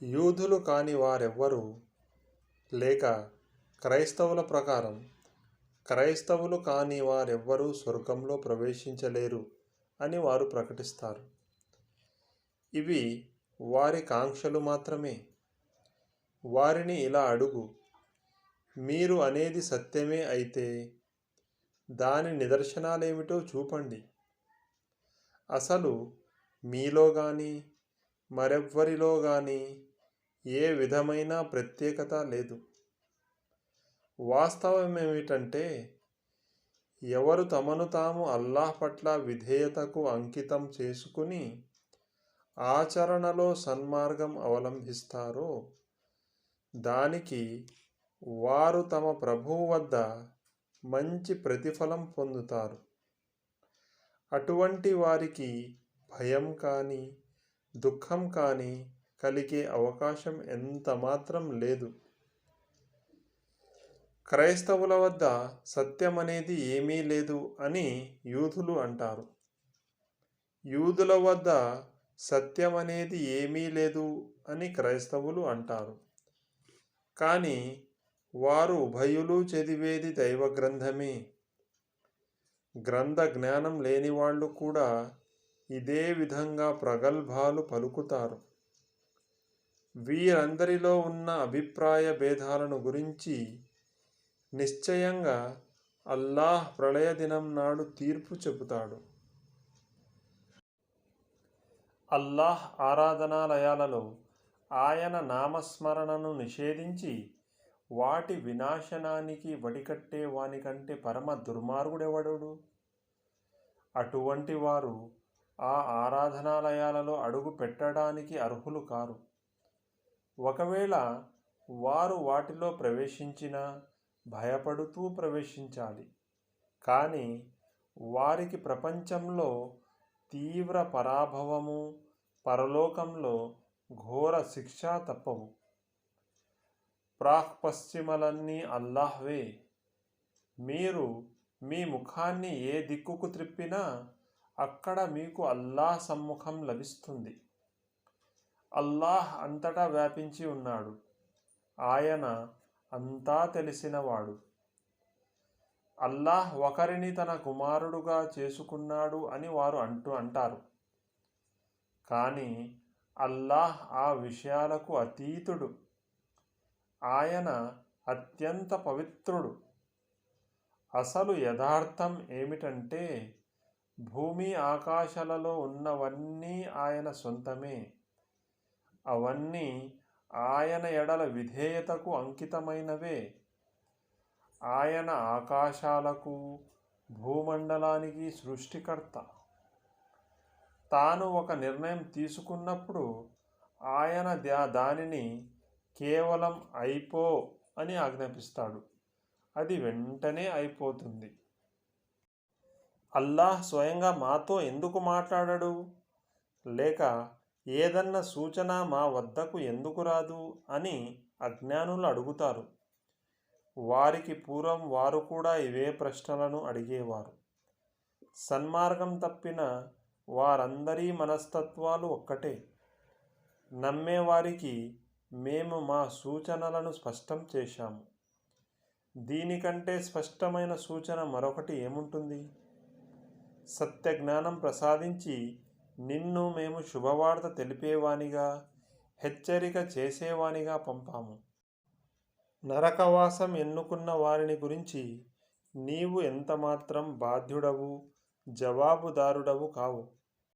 యూదులు కాని వారెవ్వరూ లేక క్రైస్తవుల ప్రకారం క్రైస్తవులు కాని వారెవ్వరూ స్వర్గంలో ప్రవేశించలేరు అని వారు ప్రకటిస్తారు. ఇవి వారి కాంక్షలు మాత్రమే. వారిని ఇలా అడుగు, మీరు అనేది సత్యమే అయితే దాని నిదర్శనాలేమిటో చూపండి. అసలు మీలో గాని మరెవ్వరిలో గాని ఏ విధమైన ప్రత్యేకత లేదు. వాస్తవమేమిటంటే ఎవరు తమను తాము అల్లాహ్ పట్ల విధేయతకు అంకితం చేసుకుని ఆచరణలో సన్మార్గం అవలంబిస్తారో దానికి వారు తమ ప్రభువు వద్ద మంచి ప్రతిఫలం పొందుతారు. అటువంటి వారికి భయం కానీ దుఃఖం కానీ కలిగే అవకాశం ఎంతమాత్రం లేదు. క్రైస్తవుల వద్ద సత్యమనేది ఏమీ లేదు అని యూదులు అంటారు. యూదుల వద్ద సత్యమనేది ఏమీ లేదు అని క్రైస్తవులు అంటారు. కానీ వారు ఉభయులు చదివేది దైవ గ్రంథమే. గ్రంథ జ్ఞానం లేని వాళ్ళు కూడా ఇదే విధంగా ప్రగల్భాలు పలుకుతారు. వీరందరిలో ఉన్న అభిప్రాయ భేదాలను గురించి నిశ్చయంగా అల్లాహ్ ప్రళయ దినం నాడు తీర్పు చెబుతాడు. అల్లాహ్ ఆరాధనాలయాలలో ఆయన నామస్మరణను నిషేధించి వాటి వినాశనానికి వడికట్టే వానికంటే పరమ దుర్మార్గుడెవడు? అటువంటి వారు ఆ ఆరాధనాలయాలలో అడుగు పెట్టడానికి అర్హులు కారు. ఒకవేళ వారు వాటిలో ప్రవేశించినా భయపడుతూ ప్రవేశించాలి. కానీ వారికి ప్రపంచంలో తీవ్ర పరాభవము, పరలోకంలో ఘోర శిక్ష తప్పవు. ప్రాక్పశ్చిమలన్నీ అల్లాహ్వే. మీరు మీ ముఖాన్ని ఏ దిక్కుకు త్రిప్పినా అక్కడ మీకు అల్లాహ్ సమ్ముఖం లభిస్తుంది. అల్లాహ్ అంతటా వ్యాపించి ఉన్నాడు. ఆయన అంతా తెలిసినవాడు. అల్లాహ్ ఒకరిని తన కుమారుడుగా చేసుకున్నాడు అని వారు అంటారు. కానీ అల్లాహ్ ఆ విషయాలకు అతీతుడు. ఆయన అత్యంత పవిత్రుడు. అసలు యథార్థం ఏమిటంటే భూమి ఆకాశాలలో ఉన్నవన్నీ ఆయన సొంతమే. అవన్నీ ఆయన ఎడల విధేయతకు అంకితమైనవే. ఆయన ఆకాశాలకు భూమండలానికి సృష్టికర్త. తాను ఒక నిర్ణయం తీసుకున్నప్పుడు ఆయన దానిని కేవలం అయిపో అని ఆజ్ఞాపిస్తాడు. అది వెంటనే అయిపోతుంది. అల్లాహ్ స్వయంగా మాతో ఎందుకు మాట్లాడడు? లేక ఏదన్నా సూచన మా వద్దకు ఎందుకు రాదు అని అజ్ఞానులు అడుగుతారు. వారికి పూర్వం వారు కూడా ఇవే ప్రశ్నలను అడిగేవారు. సన్మార్గం తప్పిన వారందరి మనస్తత్వాలు ఒక్కటే. నమ్మేవారికి మేము మా సూచనలను స్పష్టం చేశాము. దీనికంటే స్పష్టమైన సూచన మరొకటి ఏముంటుంది? సత్య జ్ఞానం ప్రసాదించి నిన్ను మేము శుభవార్త తెలిపేవానిగా, హెచ్చరిక చేసేవానిగా పంపాము. నరకవాసం ఎన్నుకున్న వారిని గురించి నీవు ఎంతమాత్రం బాధ్యుడవు, జవాబుదారుడవు కావు.